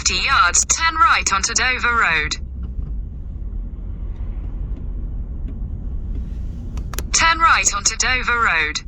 50 yards, turn right onto Dover Road. Turn right onto Dover Road.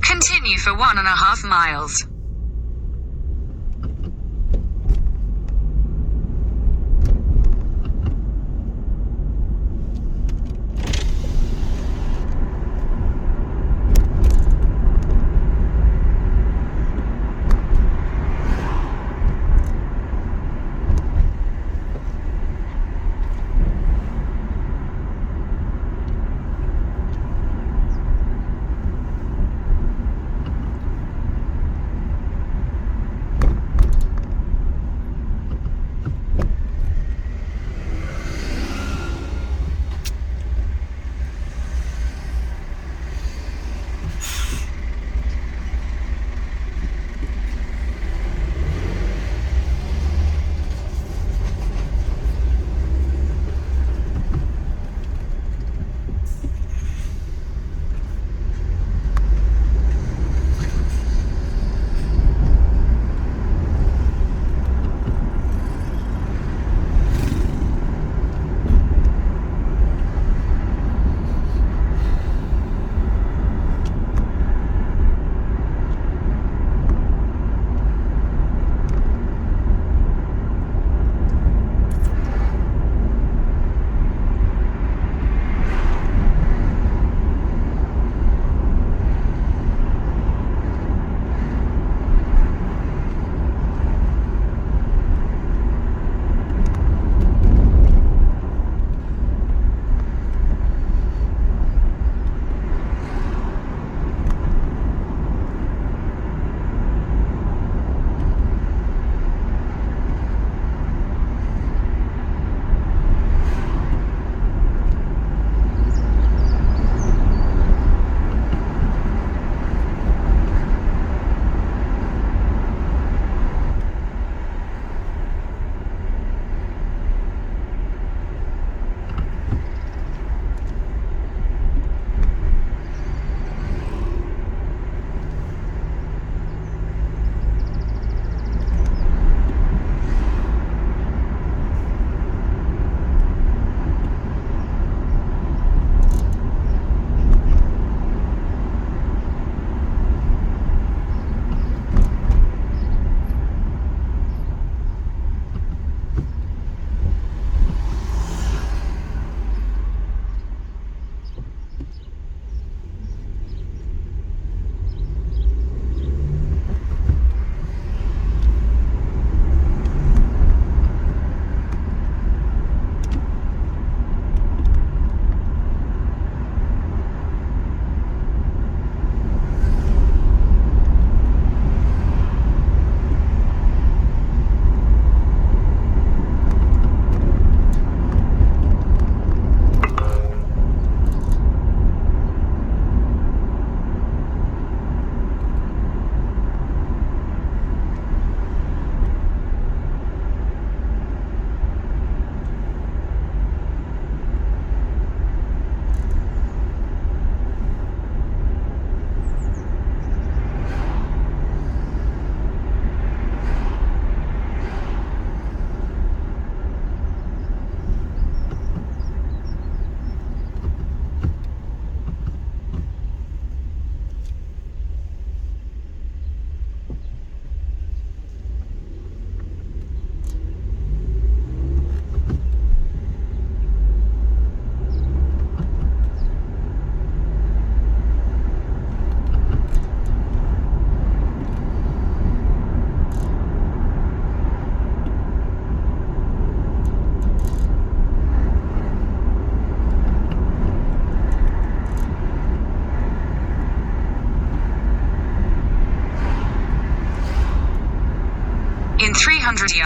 Continue for 1.5 miles.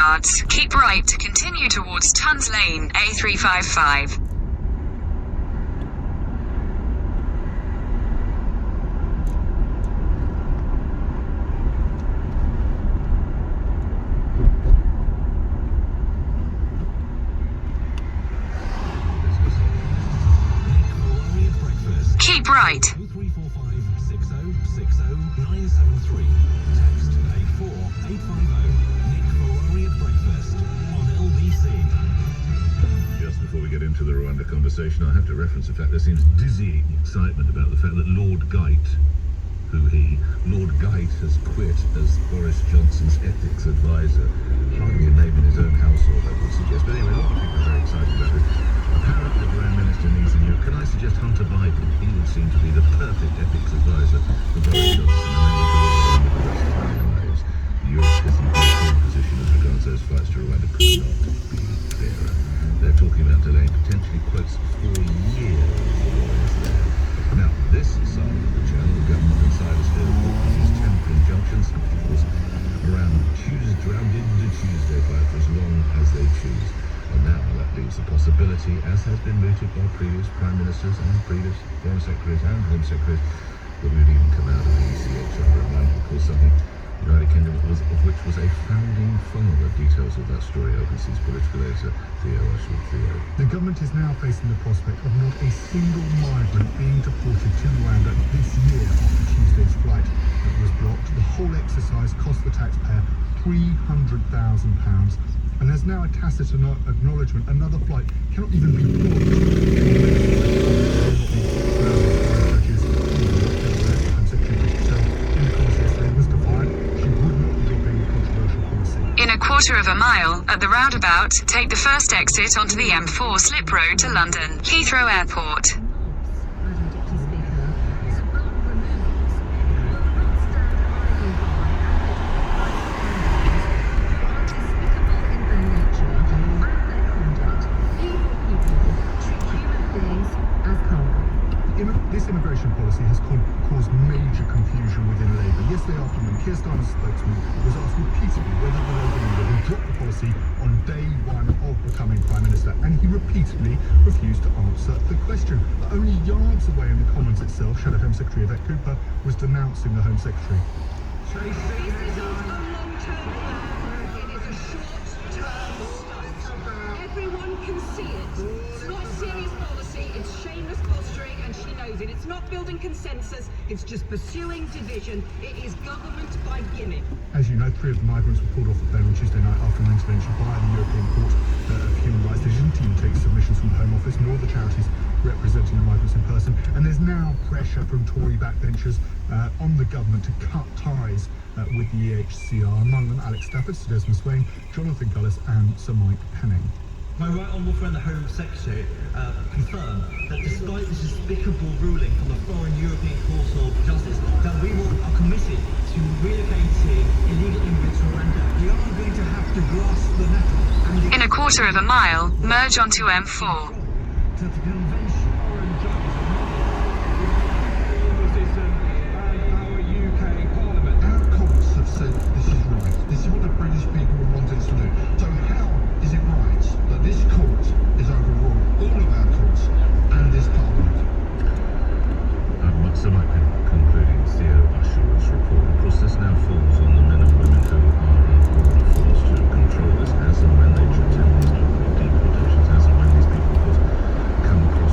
yards. Keep right to continue towards Tons Lane, A355. Keep right. 0345 6060 973. Text A4 850. Nick Ferrari at breakfast on LBC. Just before we get into the Rwanda conversation, I have to reference the fact there seems dizzying excitement about the fact that Lord Geit has quit as Boris Johnson's ethics advisor. Hardly a name in his own household, I would suggest. But anyway, a lot of people are very excited about it. Apparently, the Prime Minister needs a new. Can I suggest Hunter Biden? He would seem to be the perfect ethics advisor for Boris Johnson. And then we could all the rest of our lives. Europe's important position as regards those flights to Rwanda could not be clearer. They're talking about delaying potentially quotes 4 years for lawyers there. Now, this side of the channel, government insiders feel that these temporary injunctions, which of course around into Tuesday flight for as long as they choose. And now that leaves the possibility, as has been mooted by previous prime ministers and previous foreign secretaries and home secretaries, that we would even come out of the ECH under a mind, of course, something the United Kingdom of which was a founding father. Details of that story, OBC's political editor, Theo Ashwood. Theo. The government is now facing the prospect of not a single migrant being deported to Rwanda this year after Tuesday's flight that was blocked. The whole exercise cost the taxpayer £300,000. And there's now a tacit acknowledgement another flight cannot even be In a quarter of a mile, at the roundabout, take the first exit onto the M4 slip road to London, Heathrow Airport. This immigration policy has caused major confusion within Labour. Yesterday afternoon, Keir Starmer's spokesman was asked repeatedly whether the Labour leader would drop the policy on day one of becoming Prime Minister, and he repeatedly refused to answer the question. But only yards away in the Commons itself, Shadow Home Secretary Yvette Cooper was denouncing the Home Secretary. This isn't a long-term plan, it is a short-term stunt. Everyone can see it. It's not serious policy, it's shameless posturing, and she knows it. It's not building consensus, it's just pursuing division. It is government by gimmick. As you know, 3 of the migrants were pulled off the plane on Tuesday night after an intervention by the European Court of Human Rights. They didn't even take submissions from the Home Office nor the charities representing the migrants in person. And there's now pressure from Tory backbenchers on the government to cut ties with the EHCR, among them Alex Stafford, Sir Desmond Swain, Jonathan Gullis and Sir Mike Penning. My right honourable friend, the Home Secretary, confirmed that despite this despicable ruling from the Foreign European Court of Justice, that we are committed to relocating illegal immigrants to Rwanda. We are going to have to grasp the nettle. In a quarter of a mile, merge onto M4. To the convention. Foreign judges are opposition and our UK Parliament. Our courts have said this is right. This is what the British people want us to do. So how is it right that this court is overruled all of our courts and this Parliament? So might be concluding Theo Ashwood's report. Of course, this now falls on the men and women who are forced to control this as and when they attempt these deportations, as and when these people, of course, come across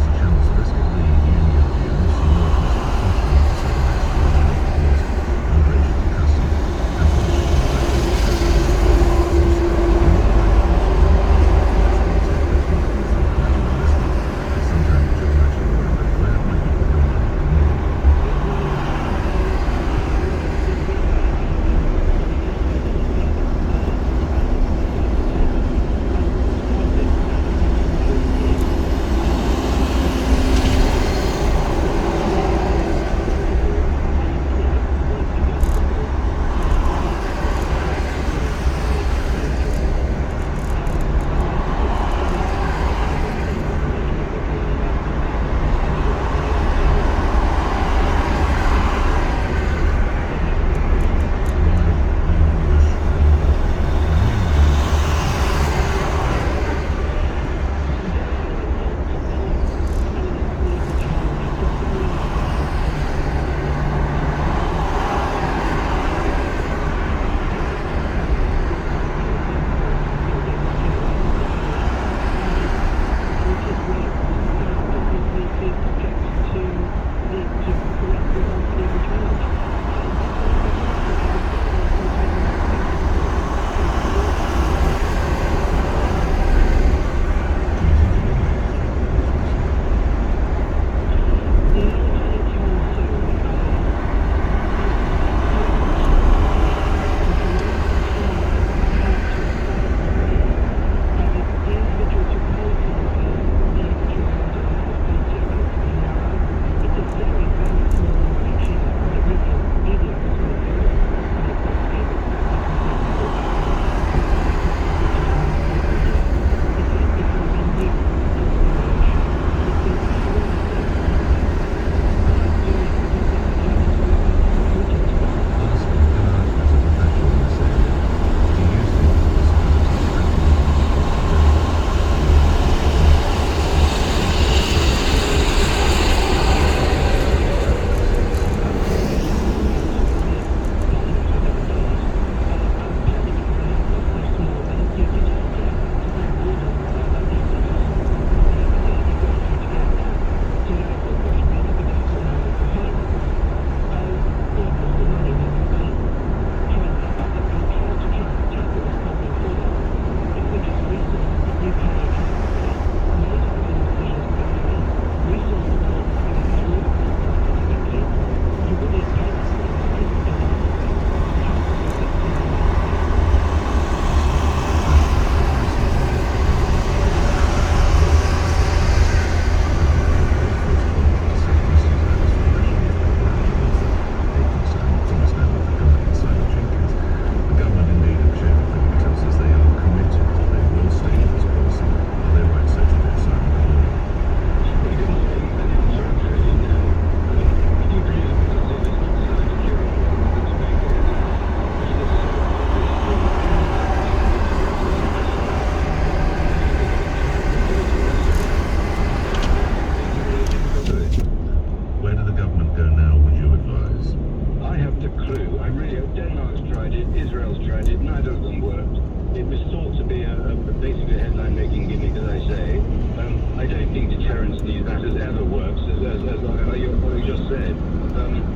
transparency in these matters ever works, what you just said.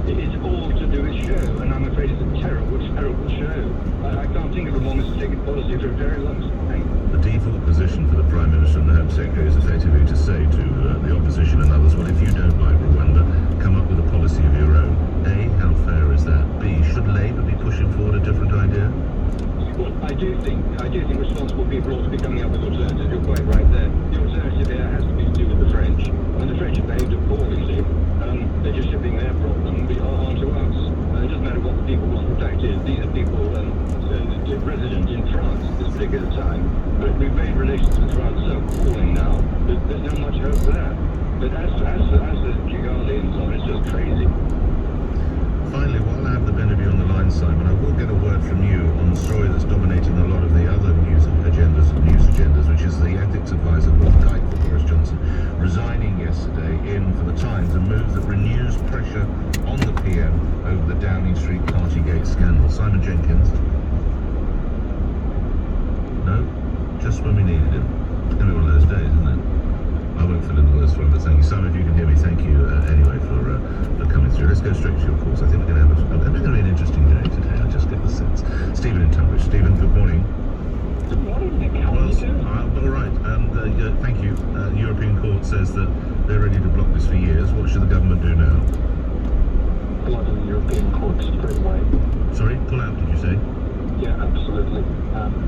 It's all to do with show, and I'm afraid it's a terrible, terrible show. I can't think of a more mistaken policy for a very long time. The default position for the Prime Minister and the Home Secretary is effectively to say to the opposition and others, well, if you don't like Rwanda, come up with a policy of your own. A, how fair is that? B, should Labour be pushing forward a different idea? Well, I do think responsible people ought to be coming up with alternatives. You're quite right there. The alternative here has to be to do with the French. And the French have behaved appallingly. They're just shipping their problem onto us. It doesn't matter what the people want. The fact is, these are people, residents in France at this particular time. But we've made relations with France so appalling now that there's not much hope there. But as the Kigali and so on, it's just crazy. Finally, while I have the benefit on the line, Simon, I will get a word from you on the story that's dominating a lot of the other news agendas, which is the ethics advisor, Lord Kite, for Boris Johnson, resigning yesterday in, for the Times, a move that renews pressure on the PM over the Downing Street Partygate scandal. Simon Jenkins? No? Just when we needed him. It's going to be one of those days, isn't it? I won't fill in the words for him, but thank you. Simon, if you can hear me, thank you anyway for coming through. Let's go straight to your calls. I think we're going to have an interesting day today. I just get the sense. Stephen in Tunbridge. Stephen, good morning. Good morning, Nick. How are you doing? All right. Thank you. The European Court says that they're ready to block this for years. What should the government do now? Pull out of the European Court straight away. Sorry? Pull out, did you say? Yeah, absolutely.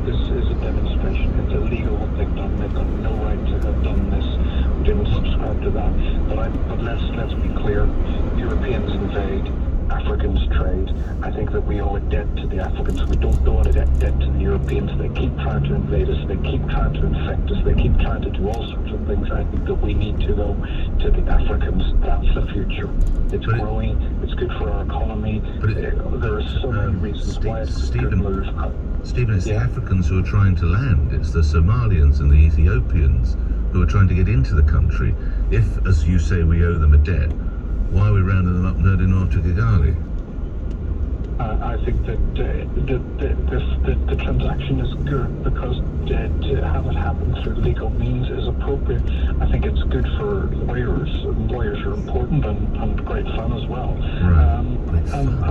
This is a demonstration. It's illegal what they've done. They've got no right to have done this. We didn't subscribe to that. But let's be clear. Europeans invade. Africans trade. I think that we owe a debt to the Africans. We don't owe a debt to the Europeans. They keep trying to invade us. They keep trying to infect us. They keep trying to do all sorts of things. I think that we need to go to the Africans. That's the future. It's growing. It's good for our economy. There are so many reasons why it's a good move. Stephen, it's the Africans who are trying to land. It's the Somalians and the Ethiopians who are trying to get into the country. If, as you say, we owe them a debt, why are we rounding them up and heading off to Kigali? I think that the transaction is good because to have it happen through legal means is appropriate. I think it's good for lawyers. Lawyers are important and great fun as well. Right. And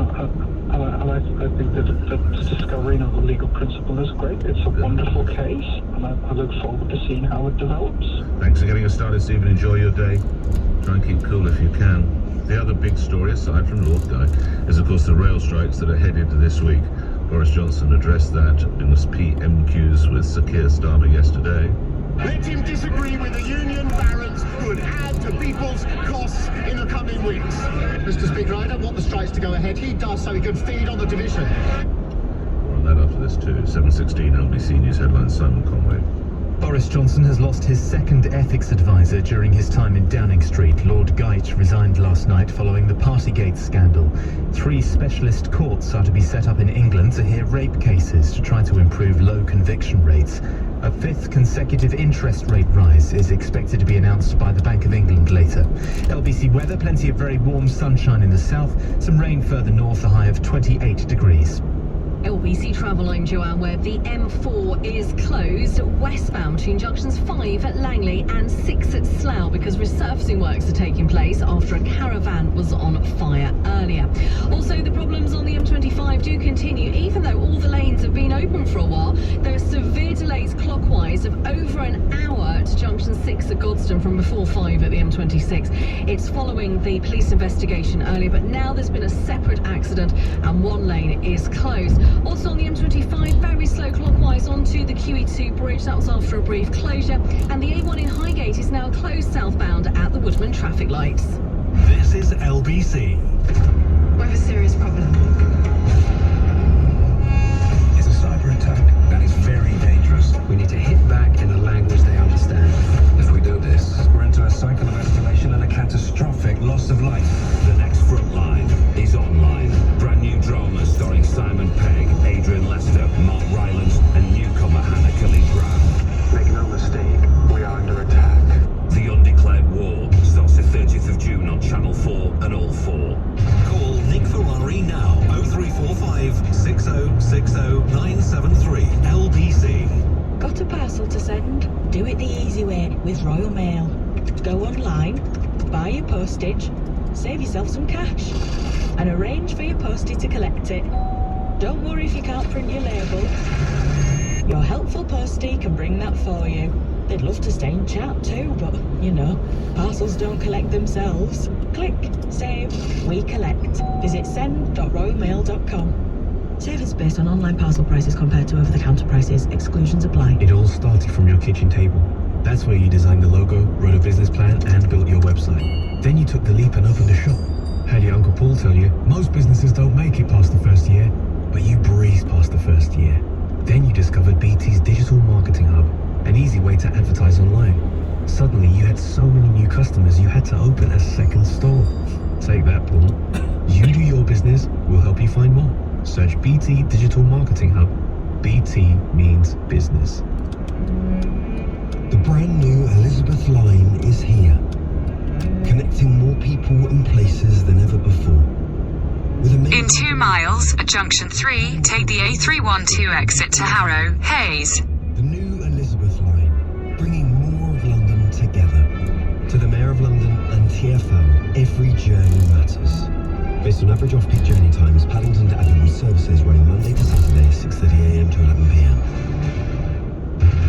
I think that discovering of the legal principle is great. It's a wonderful case, and I look forward to seeing how it develops. Thanks for getting us started, Stephen. Enjoy your day. Try and keep cool if you can. The other big story, aside from Lord Guy, is of course the rail strikes that are headed this week. Boris Johnson addressed that in his PMQs with Sir Keir Starmer yesterday. Let him disagree with the union barons who would add to people's costs in the coming weeks. Mr. Speaker, I don't want the strikes to go ahead. He does so he can feed on the division. More on that after this too. 7:16 LBC News headlines, Simon Conway. Boris Johnson has lost his second ethics advisor during his time in Downing Street. Lord Geit resigned last night following the Partygate scandal. 3 specialist courts are to be set up in England to hear rape cases to try to improve low conviction rates. A 5th consecutive interest rate rise is expected to be announced by the Bank of England later. LBC weather, plenty of very warm sunshine in the south, some rain further north, a high of 28 degrees. LBC Travel, I'm Joanne Webb. The M4 is closed westbound between junctions 5 at Langley and 6 at Slough because resurfacing works are taking place after a caravan was on fire earlier. Also, the problems on the M25 do continue, even though all the lanes have been open for a while. There are severe delays clockwise of over an hour to junction 6 at Godstone from before 5 at the M26. It's following the police investigation earlier, but now there's been a separate accident and one lane is closed. Also on the M25, very slow clockwise onto the QE2 bridge. That was after a brief closure. And the A1 in Highgate is now closed southbound at the Woodman traffic lights. This is LBC. We have a serious problem. It's a cyber attack. That is very dangerous. We need to hit back in a language they understand. If we do this, we're into a cycle of escalation and a catastrophic loss of life. The next Frontline is online. Brand new drama starring Simon Pegg, Adrian Lester, Mark Rylance, and newcomer Hannah Khalid-Brown. Make no mistake, we are under attack. The Undeclared War starts the 30th of June on Channel 4 and All 4. Call Nick Ferrari now, 0345 6060 973 LBC. Got a parcel to send? Do it the easy way with Royal Mail. Go online, buy your postage, save yourself some cash, and arrange for your postie to collect it. Don't worry if you can't print your label. Your helpful postie can bring that for you. They'd love to stay and chat too, but, you know, parcels don't collect themselves. Click, save, we collect. Visit send.royalmail.com. Savings based on online parcel prices compared to over-the-counter prices. Exclusions apply. It all started from your kitchen table. That's where you designed the logo, wrote a business plan, and built your website. Then you took the leap and opened a shop. Had your Uncle Paul tell you, most businesses don't make it past the first year, but you breezed past the first year. Then you discovered BT's digital marketing hub, an easy way to advertise online. Suddenly you had so many new customers you had to open a second store. Take that, Paul. You do your business, we'll help you find more. Search BT Digital Marketing Hub. BT means business. The brand new Elizabeth line is here, connecting more people and places than ever before. With In 2 miles, at junction 3, take the A312 exit to Harrow, Hayes. The new Elizabeth line, bringing more of London together. To the Mayor of London and TfL, every journey matters. Based on average off-peak journey times, Paddington to Abbey with services running Monday to Saturday, 6:30am to 11pm.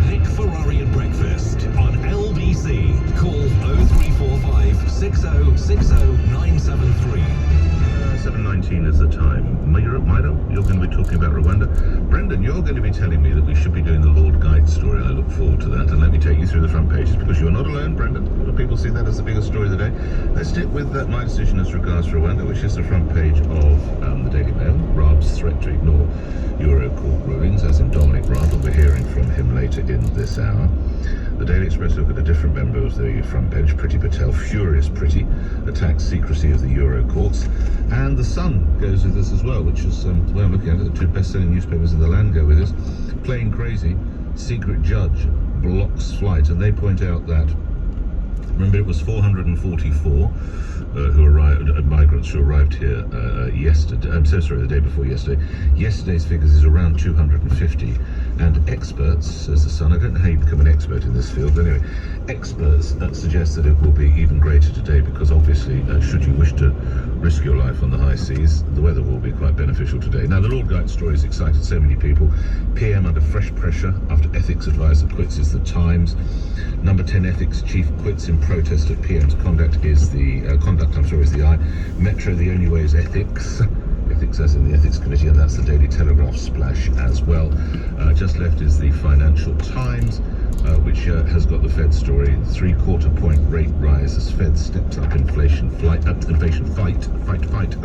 Nick Ferrari and Breakfast on LBC. Call 0345 6060973. 7:19 is the time. Miro, you're going to be talking about Rwanda. Brendan, you're going to be telling me that we should be doing the Lord Guide story. I look forward to that. And let me take you through the front pages, because you're not alone, Brendan. A lot of people see that as the biggest story of the day. Let's stick with my decision as regards Rwanda, which is the front page of the Daily Mail. Raab's threat to ignore Euro court rulings, as in Dominic Raab. We'll be hearing from him later in this hour. The Daily Express look at a different member of the front page, Priti Patel, furious Priti, attacks secrecy of the Euro courts. And The Sun goes with this as well, which is the way I'm looking at it. The 2 best-selling newspapers in the land go with this. Playing crazy, secret judge blocks flight, and they point out that, remember, it was 444 migrants who arrived here yesterday. I'm so sorry, the day before yesterday. Yesterday's figures is around 250, and experts, says The Sun, I don't know how you become an expert in this field, but anyway, experts suggest that it will be even greater today, because obviously, should you wish to risk your life on the high seas, the weather will be quite beneficial today. Now, the Lord Guide story has excited so many people. PM under fresh pressure after ethics advisor quits is The Times. Number 10 ethics chief quits in protest at PM's conduct is the I. Metro, the only way is ethics. Ethics as in the Ethics Committee, and that's the Daily Telegraph splash as well. Just left is the Financial Times, which has got the Fed story. 3/4 point rate rise as Fed steps up inflation fight. That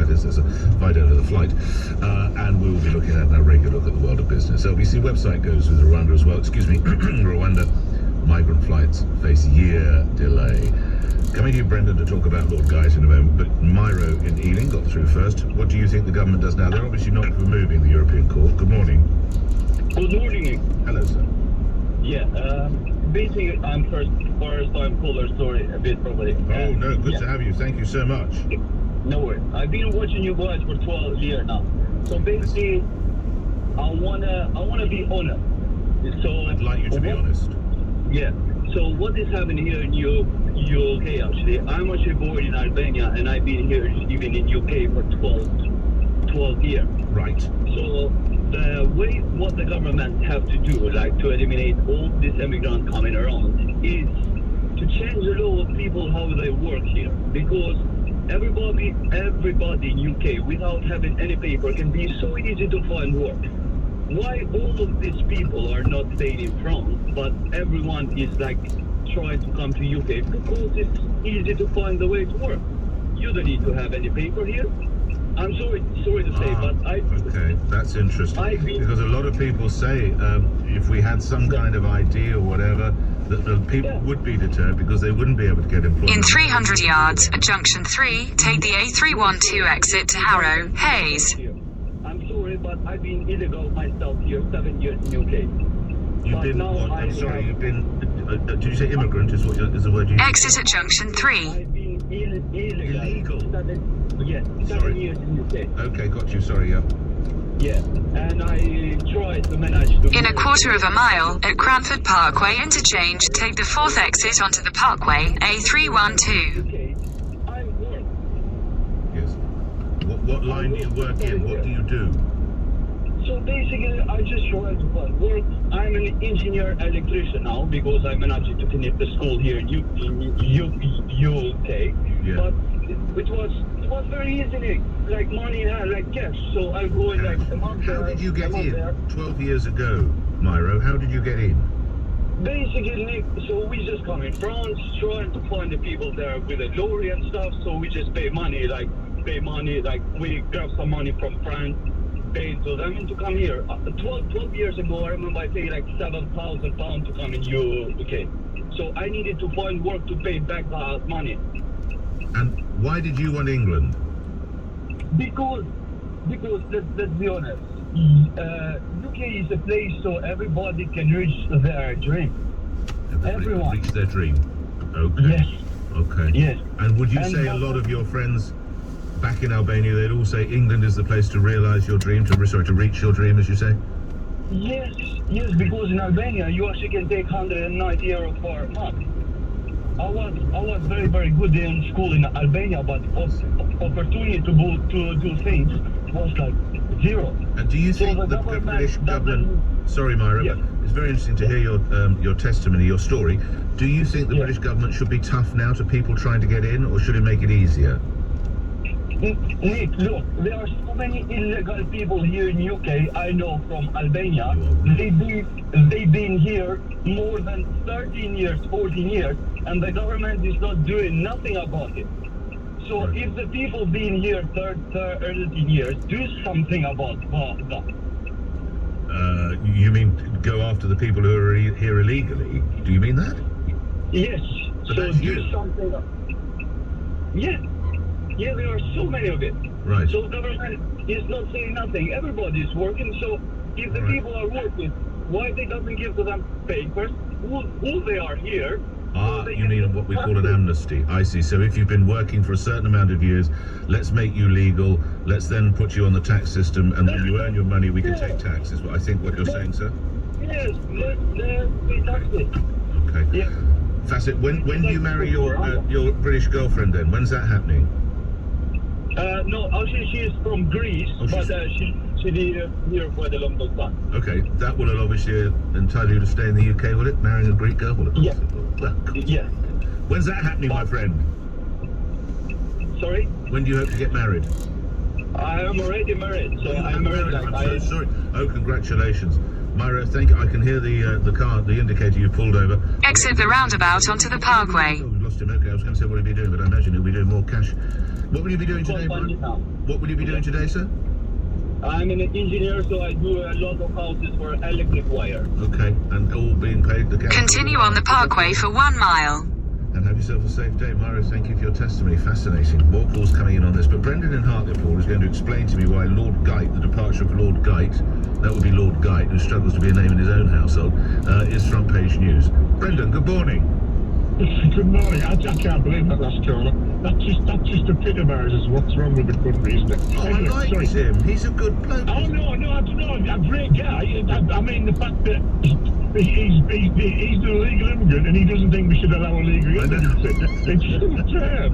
is, there's a fight over the flight. And we will be looking at a regular look at the world of business. LBC website goes with Rwanda as well. Rwanda migrant flights face year delay. Coming to you, Brendan, to talk about Lord Guide in a moment, but Miro in Ealing got through first. What do you think the government does now? They're obviously not removing the European Court. Good morning. Good morning. Hello, sir. Yeah, basically, I'm first time caller, sorry, a bit probably. Oh, no, good to have you. Thank you so much. No worries. I've been watching you guys for 12 years now. So basically, I wanna be honest. So I'd like you to be honest. Yeah. So what is happening here in UK actually? I'm actually born in Albania, and I've been here even in UK for 12 years. Right. So the way what the government have to do, like to eliminate all these immigrants coming around, is to change the law of people how they work here, because everybody in UK without having any paper can be so easy to find work. Why all of these people are not staying in France, but everyone is like trying to come to UK? Because it's easy to find the way to work. You don't need to have any paper here. I'm sorry to say, but okay, that's interesting, because a lot of people say if we had some kind of idea or whatever, that the people would be deterred because they wouldn't be able to get employment. In 300 yards, at junction 3, take the A312 exit to Harrow, Hayes. I'm sorry, but I've been illegal myself here 7 years in UK. You've been what? I'm sorry, you've been. Did you say immigrant? Is the word you? Exit at junction 3. I've been illegal. Illegal. 7 years in UK. Okay, got you. Sorry, yeah. Yeah, and I tried to manage to... In a quarter of a mile, at Cranford Parkway interchange, take the 4th exit onto the Parkway, A312. Okay, I work. Yes. What line do you work in? What do you do? So basically, I just try to find work. I'm an engineer electrician now because I managed to finish the school here in UK. Yeah. But it was very easy, like money in hand, like cash. So I go in like a month there. How did you a get month in? there. 12 years ago, Myro, how did you get in? Basically, Nick, so we just come in France, trying to find the people there with a lorry and stuff. So we just pay money, like we grab some money from France, pay to them and to come here. 12 years ago, I remember I paid like £7,000 to come in UK. So I needed to find work to pay back that money. And why did you want England? Because let's be honest, UK is a place so everybody can reach their dream. Everyone. Reach their dream. Okay. Yes. Okay. Yes. And would you say a lot of your friends back in Albania, they'd all say England is the place to realise your dream, to reach your dream, as you say? Yes, because in Albania you actually can take €190 for a month. I was very, very good in school in Albania, but opportunity to go to do things was like zero. And do you think the British government... Sorry, Myra, but it's very interesting to hear your testimony, your story. Do you think the British government should be tough now to people trying to get in, or should it make it easier? Nick, look, there are so many illegal people here in UK, I know from Albania. They've been here more than 13 years, 14 years, and the government is not doing nothing about it. So if the people being here 13 years, do something about that. You mean go after the people who are here illegally? Do you mean that? Yes. But so that's do you. something. Yeah, there are so many of it. Right. So government is not saying nothing. Everybody is working. So if the people are working, why they doesn't give to them papers? Who they are here? You mean what we call an amnesty. I see. So if you've been working for a certain amount of years, let's make you legal. Let's then put you on the tax system, and when you earn your money, we can take tax. Is what I think what you're saying, sir. Yes, we tax it. Okay. Yeah. Facet. When do you marry your British girlfriend? Then when's that happening? No, actually she is from Greece, but she here for a long time. Okay, that will obviously entitle you to stay in the UK, will it? Marrying a Greek girl? Well, of course it will. Well, yeah. When's that happening, my friend? Sorry? When do you hope to get married? I am already married, so I'm married. I'm so sorry. Oh, congratulations. Myra, thank you. I can hear the car, the indicator you pulled over. Exit the roundabout onto the Parkway. Oh, we've lost him. Okay, I was going to say what he'll be doing, but I imagine he'll be doing more cash. What will you be doing today, bro? What will you be doing today, sir? I'm an engineer, so I do a lot of houses for electric wire. Okay, and all being paid the cash. Continue on the Parkway for 1 mile. And have yourself a safe day. Myra, thank you for your testimony. Fascinating. More calls coming in on this. But Brendan in Hartlepool is going to explain to me why Lord Geit, the departure of Lord Geit, that would be Lord Geit, who struggles to be a name in his own household, is front page news. Brendan, good morning. Good morning. I can't believe that last caller. That just epitomises what's wrong with the country, isn't it? Oh, anyway, I like him. He's a good bloke. Oh, no, I don't know. A great guy. I mean, the fact that he's an illegal immigrant and he doesn't think we should allow illegal immigrants in. It's fair.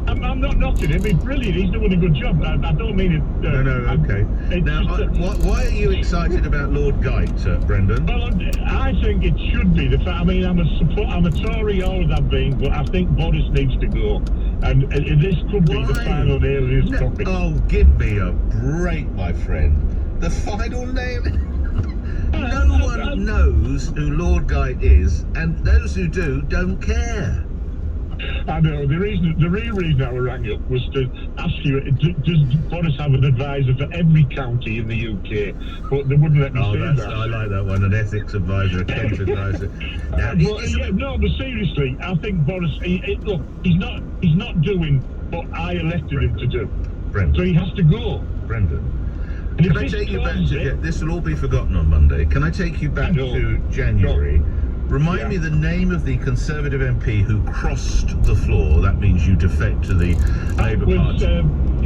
I'm not knocking him. He's brilliant. He's doing a good job. I don't mean it. Okay. Now, why are you excited about Lord Geit, Brendan? Well, I think it should be. I'm a Tory, always have been, but I think Boris needs to go. And this could be the final nail of his topic. Oh, give me a break, my friend. The final nail? No one knows who Lord Geit is, and those who do don't care. I know. The real reason I rang up was to ask you, does Boris have an advisor for every county in the UK? But they wouldn't let me say that. I like that one, an ethics advisor, a Kent advisor. No, but seriously, I think Boris, look, he's not doing what I elected him to do. Brendan. So he has to go. Brendan. Can I take you back to... This will all be forgotten on Monday. Can I take you back to January? Remind me the name of the Conservative MP who crossed the floor. That means you defect to the Labour Party.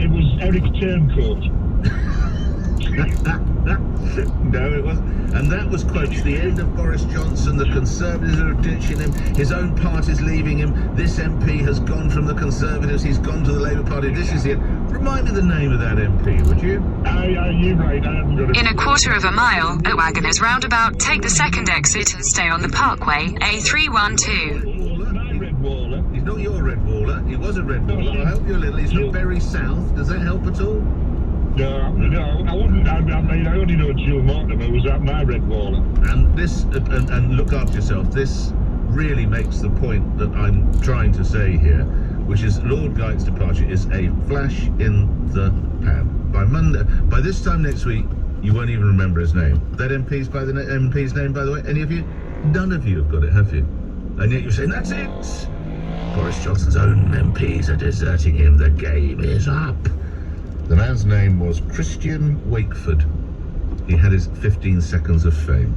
It was Eric Turncoat. No, it wasn't. And that was, quotes, the end of Boris Johnson. The Conservatives are ditching him. His own party's leaving him. This MP has gone from the Conservatives. He's gone to the Labour Party. This is it. Remind me the name of that MP, would you? You're right. I haven't got it. In a quarter of a mile, at Wagoners Roundabout, take the second exit and stay on the Parkway, A312. He's not your Red Waller. He was a Red Waller. I'll help you a little. He's from Bury South. Does that help at all? No, I wouldn't. I mean, I only know Jill Mortimer was at my Red Waller. And this, and look after yourself. This really makes the point that I'm trying to say here, which is Lord Geit's departure is a flash in the pan. By this time next week, you won't even remember his name. That MP's name, by the way, any of you? None of you have got it, have you? And yet you're saying, that's it! Boris Johnson's own MPs are deserting him. The game is up. The man's name was Christian Wakeford. He had his 15 seconds of fame.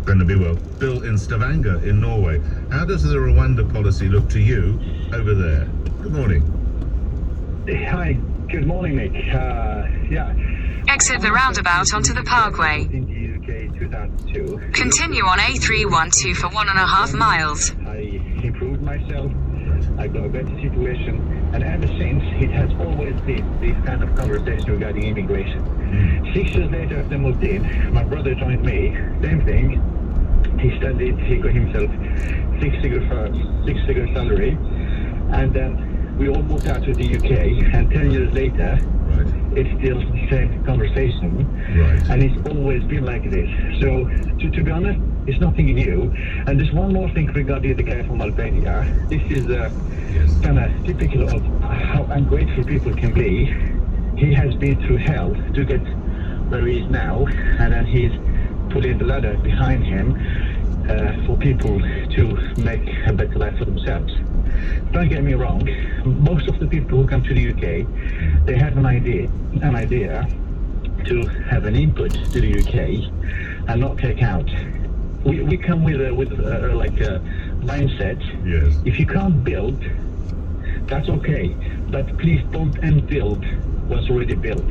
Brendan Bewell, Bill in Stavanger in Norway. How does the Rwanda policy look to you over there? Good morning. Hi, good morning, Nick. Exit the roundabout onto the Parkway. In the UK 2002. Continue on A312 for 1.5 miles. I improved myself. I got a better situation, and ever since it has always been this kind of conversation regarding immigration. 6 years later, after I moved in, my brother joined me. Same thing. He studied. He got himself six-figure salary, and then we all moved out to the UK. And 10 years later, it's still the same conversation, and it's always been like this. So, to be honest, it's nothing new. And there's one more thing regarding the guy from Albania. This is kind of typical of how ungrateful people can be. He has been through hell to get where he is now, and then he's putting the ladder behind him for people to make a better life for themselves. Don't get me wrong, most of the people who come to the UK, they have an idea to have an input to the UK and not take out. We come with a mindset. Yes. If you can't build, that's okay, but please don't build what's already built.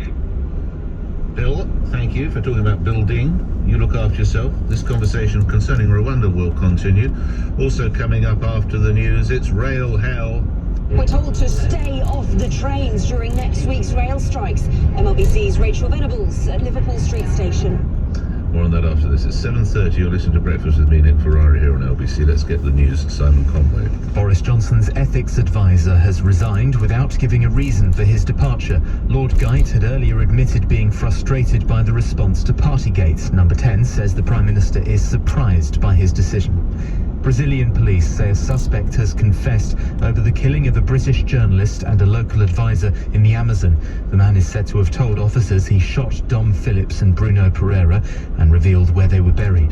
Bill, thank you for talking about building. You look after yourself. This conversation concerning Rwanda will continue. Also coming up after the news, it's rail hell. We're told to stay off the trains during next week's rail strikes. MLBC's Rachel Venables at Liverpool Street Station. More on that after this. It's 7:30. You're listening to Breakfast with me, Nick Ferrari, here on LBC. Let's get the news. Simon Conway. Boris Johnson's ethics advisor has resigned without giving a reason for his departure. Lord Geit had earlier admitted being frustrated by the response to Partygate. Number 10 says the Prime Minister is surprised by his decision. Brazilian police say a suspect has confessed over the killing of a British journalist and a local advisor in the Amazon. The man is said to have told officers he shot Dom Phillips and Bruno Pereira and revealed where they were buried.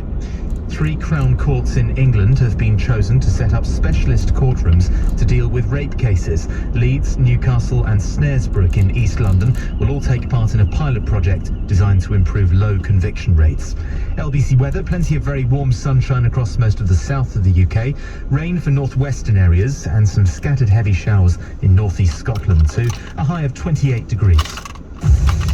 3 Crown courts in England have been chosen to set up specialist courtrooms to deal with rape cases. Leeds, Newcastle and Snaresbrook in East London will all take part in a pilot project designed to improve low conviction rates. LBC weather, plenty of very warm sunshine across most of the south of the UK, rain for northwestern areas and some scattered heavy showers in northeast Scotland too, a high of 28 degrees.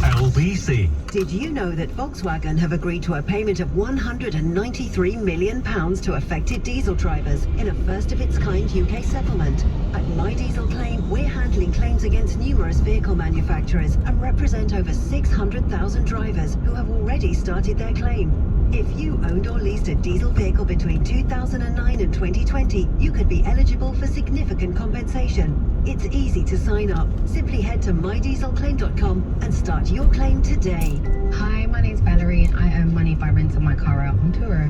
LBC. Did you know that Volkswagen have agreed to a payment of £193 million to affected diesel drivers in a first-of-its-kind UK settlement? At My Diesel Claim, we're handling claims against numerous vehicle manufacturers and represent over 600,000 drivers who have already started their claim. If you owned or leased a diesel vehicle between 2009 and 2020, you could be eligible for significant compensation. It's easy to sign up. Simply head to mydieselclaim.com and start your claim today. Hi, my name's Valerie. I earn money by renting my car out on tour.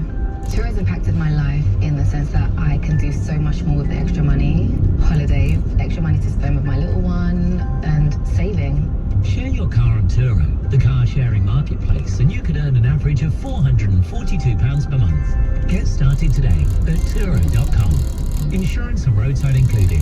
Tour has impacted my life in the sense that I can do so much more with the extra money. Holidays, extra money to spend with my little one, and saving. Share your car on Turo, the car-sharing marketplace, and you could earn an average of £442 per month. Get started today at Turo.com. Insurance and roadside included.